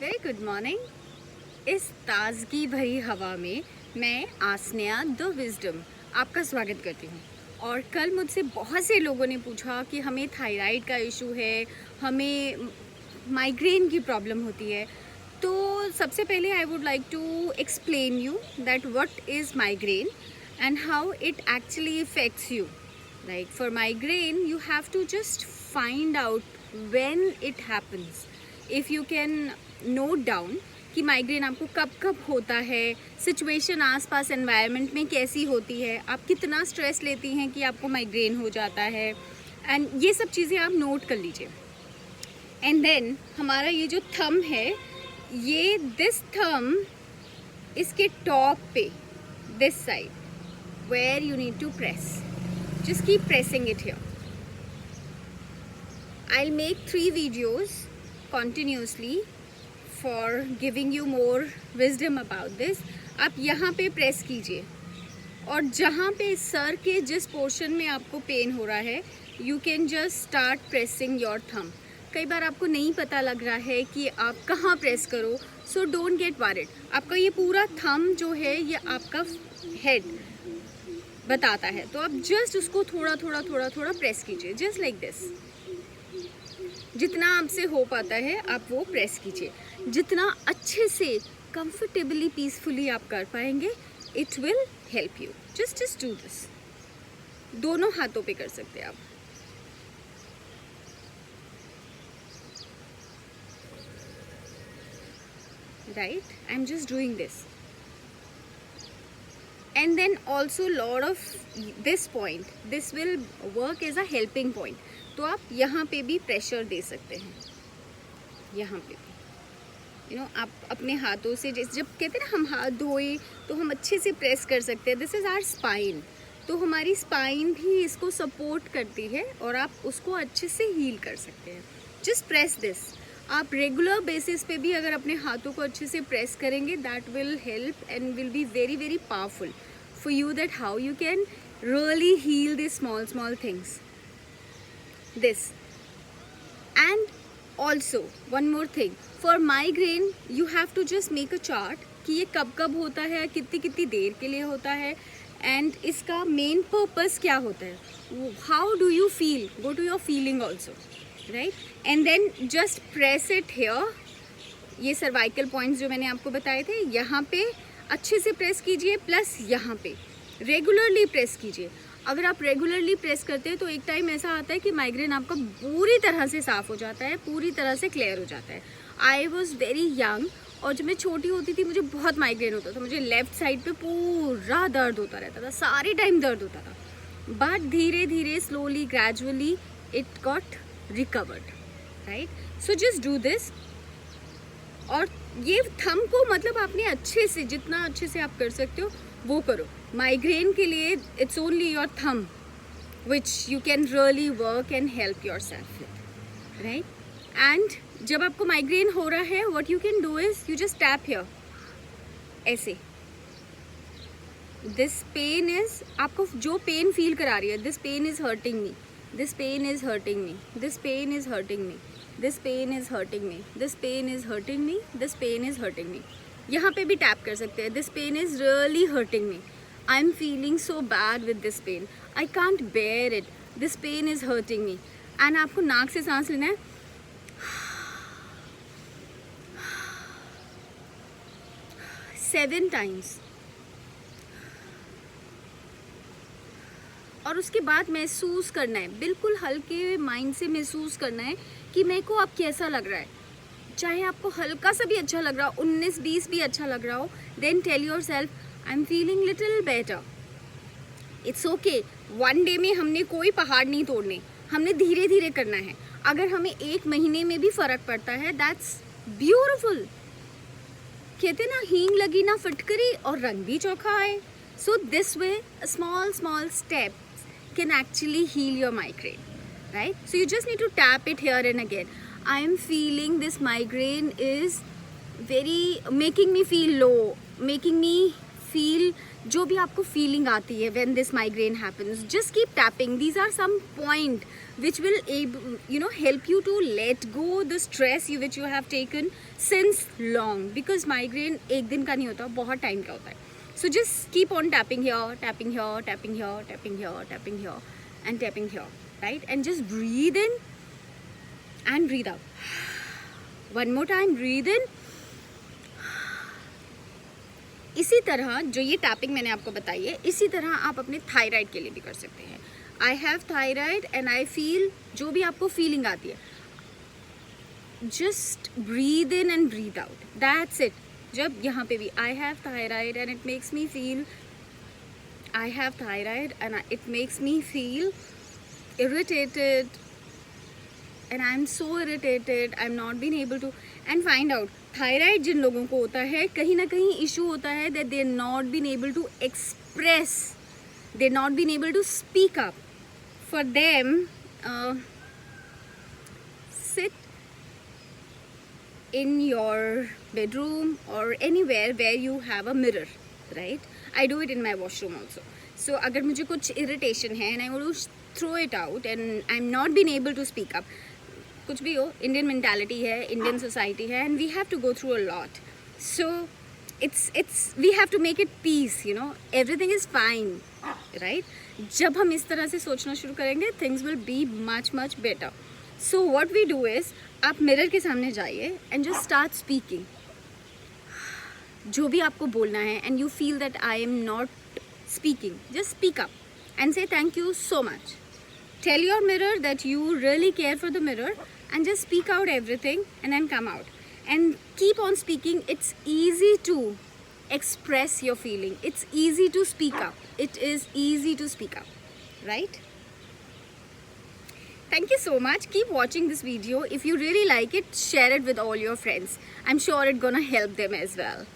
Very good morning. इस ताजगी भरी हवा में मैं आसनिया द विजडम आपका स्वागत करती हूँ। और कल मुझसे बहुत से लोगों ने पूछा कि हमें थायराइड का इशू है, हमें माइग्रेन की प्रॉब्लम होती है। तो सबसे पहले I would like to explain you that what is migraine and how it actually affects you. Like for migraine, you have to just find out when it happens. If you can note down कि migraine आपको कब कब होता है, situation आसपास environment में कैसी होती है, आप कितना स्ट्रेस लेती हैं कि आपको माइग्रेन हो जाता है, एंड ये सब चीज़ें आप नोट कर लीजिए। एंड देन हमारा ये जो थंब है, ये दिस थंब इसके टॉप पे this side where you need to press. Just keep pressing it here. I'll make 3 videos continuously for giving you more wisdom about this. आप यहाँ पे प्रेस कीजिए और जहाँ पे सर के जिस पोर्शन में आपको पेन हो रहा है, you can just start pressing your thumb. कई बार आपको नहीं पता लग रहा है कि आप कहाँ प्रेस करो, so don't get worried. आपका ये पूरा थंब जो है ये आपका हेड बताता है, तो आप जस्ट उसको थोड़ा थोड़ा प्रेस कीजिए, जस्ट लाइक दिस। जितना आपसे हो पाता है आप वो प्रेस कीजिए, जितना अच्छे से कंफर्टेबली पीसफुली आप कर पाएंगे, it will help you. Just do this. दोनों हाथों पे कर सकते हैं आप। Right, I am just doing this. And then also lot of this point, this will work as a helping point. तो आप यहाँ पे भी प्रेशर दे सकते हैं, यहाँ पे भी आप अपने हाथों से, जब कहते हैं ना हम हाथ धोए तो हम अच्छे से प्रेस कर सकते हैं। दिस इज़ आवर स्पाइन, तो हमारी स्पाइन भी इसको सपोर्ट करती है और आप उसको अच्छे से हील कर सकते हैं। Just press this. आप रेगुलर बेसिस पे भी अगर अपने हाथों को अच्छे से प्रेस करेंगे, that will help and will be very very powerful for you, that how you can really heal these small things. This. And also one more thing, for migraine you have to just make a chart कि ये कब कब होता है, कितनी देर के लिए होता है, and इसका main purpose क्या होता है, how do you feel, go to your feeling also, right? And then just press it here. ये cervical points जो मैंने आपको बताए थे, यहाँ पे अच्छे से प्रेस कीजिए, प्लस यहाँ पे रेगुलरली प्रेस कीजिए। अगर आप रेगुलरली प्रेस करते हैं तो एक टाइम ऐसा आता है कि माइग्रेन आपका पूरी तरह से साफ़ हो जाता है, पूरी तरह से क्लियर हो जाता है। आई वॉज वेरी यंग और जब मैं छोटी होती थी मुझे बहुत माइग्रेन होता था, मुझे लेफ़्ट साइड पे पूरा दर्द होता रहता था, सारे टाइम दर्द होता था। बट धीरे धीरे slowly gradually it got recovered, right? So just do this. और ये थंब को मतलब आपने अच्छे से, जितना अच्छे से आप कर सकते हो वो करो। माइग्रेन के लिए it's only your thumb which you can really work and help your self with, right? And जब आपको माइग्रेन हो रहा है, what you can do is you just tap here, ऐसे। दिस पेन इज, आपको जो पेन फील करा रही है, this pain is hurting me, this pain is hurting me, this pain is hurting me, this pain is hurting me, this pain is hurting me, this pain is hurting me. यहाँ पे भी tap कर सकते हैं। This pain is really hurting me, I am feeling so bad with this pain, I can't bear it, this pain is hurting me. And आपको नाक से सांस लेना है, 7 टाइम्स, और उसके बाद महसूस करना है, बिल्कुल हल्के माइंड से महसूस करना है कि मेरे को अब कैसा लग रहा है। चाहे आपको हल्का सा भी अच्छा लग रहा हो, 19-20 भी अच्छा लग रहा हो, then tell your self I am feeling little better. It's okay. One day में हमने कोई पहाड़ नहीं तोड़ने, हमने धीरे धीरे करना है। अगर हमें 1 महीने में भी फर्क पड़ता है, दैट्स ब्यूटिफुल। कहते ना, हींग लगी ना फटकरी और रंग भी चोखा आए। So this way small step can actually heal your migraine, right? So you just need to tap it here and again. I am feeling this migraine is very making me feel low, making me feel, जो भी आपको feeling आती है when this migraine happens, just keep tapping. These are some point which will help you to let go the stress which you have taken since long, because migraine एक दिन का नहीं होता, बहुत time का होता है. So just keep on tapping here, tapping here, tapping here, tapping here, tapping here, and tapping here, right? And just breathe in and breathe out. One more time, breathe in. इसी तरह जो ये tapping मैंने आपको बताई है, इसी तरह आप अपने थायराइड के लिए भी कर सकते हैं. I have thyroid and I feel, जो भी आपको फीलिंग आती है, just breathe in and breathe out, that's it. जब यहाँ पे भी I have thyroid and it makes me feel, I have thyroid and it makes me feel irritated, and I'm so irritated, I'm not being able to, and find out thyroid जिन लोगों को होता है, कहीं ना कहीं इशू होता है that they're not being able to express, they're not being able to speak up. For them, sit in your bedroom or anywhere where you have a mirror, right? I do it in my washroom also. So अगर मुझे कुछ irritation है and I want to throw it out and I'm not being able to speak up, कुछ भी हो, Indian mentality है, Indian society है, and we have to go through a lot. So we have to make it peace, everything is fine, right? जब हम इस तरह से सोचना शुरू करेंगे, things will be much better. So what we do is, आप मिरर के सामने जाइए and just start speaking. जो भी आपको बोलना है and you feel that I am not speaking, just speak up and say thank you so much. Tell your mirror that you really care for the mirror and just speak out everything and then come out. And keep on speaking. It's easy to express your feeling. It's easy to speak up. It is easy to speak up, right? Thank you so much. Keep watching this video. If you really like it, share it with all your friends. I'm sure it's gonna help them as well.